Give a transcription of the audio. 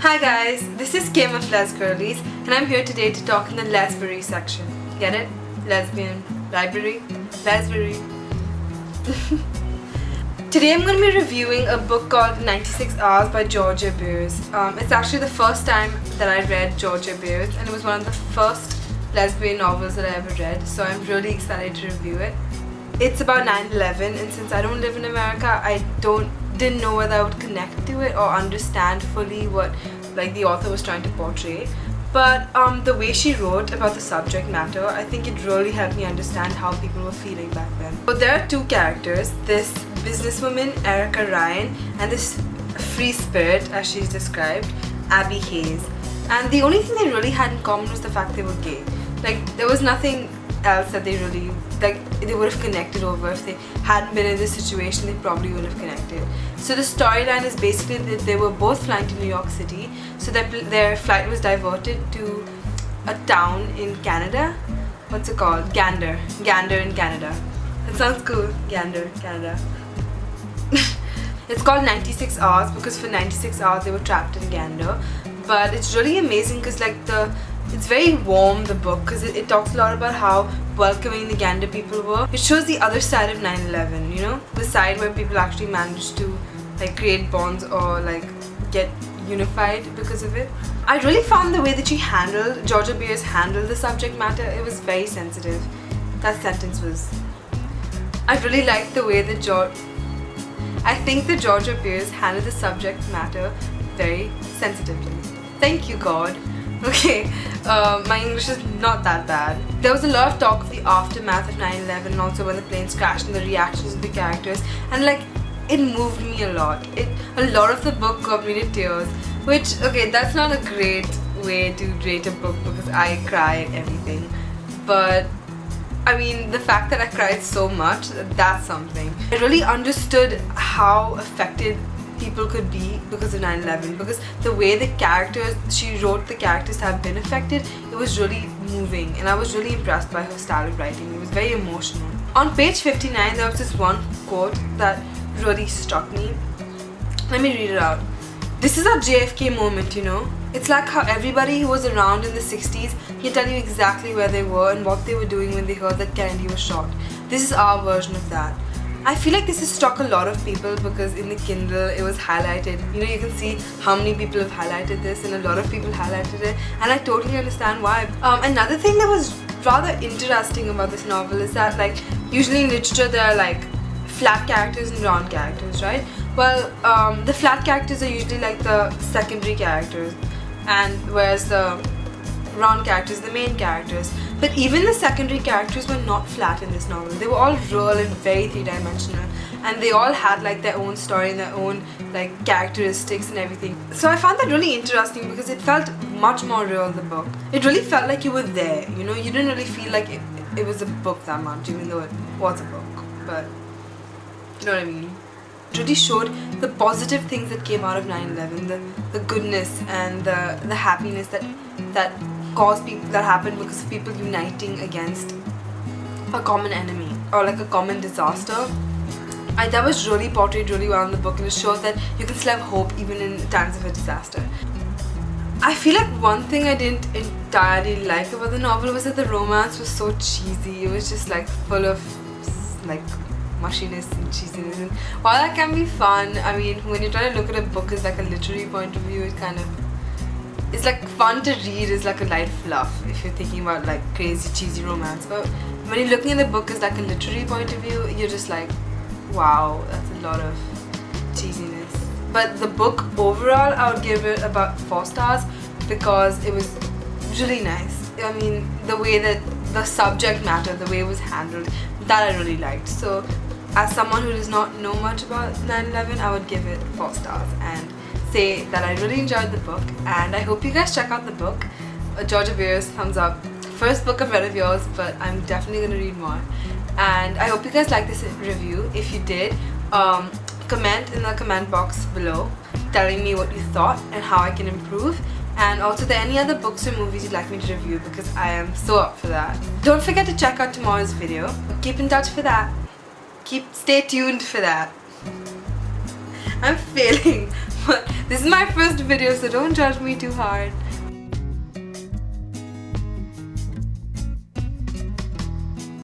Hi guys, this is Kim of Lezgirlies and I'm here today to talk in the Lezbrary section. Get it? Lesbian, library, Lezbrary. Today I'm going to be reviewing a book called 96 Hours by Georgia Beers. It's actually the first time that I read Georgia Beers and it was one of the first lesbian novels that I ever read, so I'm really excited to review it. It's about 9/11 and since I don't live in America, I didn't know whether I would connect to it or understand fully what the author was trying to portray. But the way she wrote about the subject matter, I think it really helped me understand how people were feeling back then. So there are two characters, this businesswoman Erica Ryan and this free spirit, as she's described, Abby Hayes. And the only thing they really had in common was the fact they were gay. There was nothing else that they really they would have connected over. If they hadn't been in this situation, they probably would have connected. So the storyline is basically that they were both flying to New York City, so their flight was diverted to a town in Canada. What's it called? Gander in Canada. That sounds cool. Gander, Canada. It's called 96 Hours because for 96 hours they were trapped in Gander. But it's really amazing because it's very warm, the book, because it talks a lot about how welcoming the Gander people were. It shows the other side of 9/11, you know, the side where people actually managed to create bonds or get unified because of it. I really found the way that Georgia Beers handled the subject matter, it was very sensitive. That sentence was... I really liked the way that I think that Georgia Beers handled the subject matter very sensitively. Thank you, God. Okay, my English is not that bad. There was a lot of talk of the aftermath of 9/11 and also when the planes crashed and the reactions of the characters, and it moved me a lot. A lot of the book got me to tears, which, okay, that's not a great way to rate a book because I cry at everything. But I mean, the fact that I cried so much, that's something. I really understood how affected people could be because of 9/11, because the way she wrote the characters have been affected, it was really moving and I was really impressed by her style of writing. It was very emotional. On page 59 there was this one quote that really struck me. Let me read it out. This is our JFK moment, you know. It's like how everybody who was around in the 60s can tell you exactly where they were and what they were doing when they heard that Kennedy was shot. This is our version of that. I feel like this has struck a lot of people because in the Kindle it was highlighted. You know, you can see how many people have highlighted this and a lot of people highlighted it, and I totally understand why. Another thing that was rather interesting about this novel is that usually in literature there are flat characters and round characters, right? Well, the flat characters are usually the secondary characters, and whereas the round characters, the main characters. But even the secondary characters were not flat in this novel. They were all real and very three-dimensional, and they all had their own story and their own characteristics and everything. So I found that really interesting because it felt much more real, the book. It really felt like you were there, you know. You didn't really feel like it was a book that much, even though it was a book, but you know what I mean. It really showed the positive things that came out of 9/11, the goodness and the happiness that happened because of people uniting against a common enemy or a common disaster. That was really portrayed really well in the book, and it showed that you can still have hope even in times of a disaster. I feel like one thing I didn't entirely like about the novel was that the romance was so cheesy. It was just full of mushiness and cheesiness, and while that can be fun, I mean, when you're trying to look at a book as a literary point of view, it's fun to read as a light fluff if you're thinking about crazy cheesy romance. But when you're looking at the book as a literary point of view, you're just wow, that's a lot of cheesiness. But the book overall, I would give it about 4 stars because it was really nice. I mean, the way that the subject matter, the way it was handled, that I really liked. So as someone who does not know much about 9/11, I would give it 4 stars and say that I really enjoyed the book, and I hope you guys check out the book. Georgia Beers, thumbs up. First book I've read of yours, but I'm definitely going to read more. And I hope you guys like this review. If you did, comment in the comment box below telling me what you thought and how I can improve. And also, are there any other books or movies you'd like me to review, because I am so up for that. Don't forget to check out tomorrow's video. Keep in touch for that. Stay tuned for that. I'm failing, but This is my first video, so don't judge me too hard.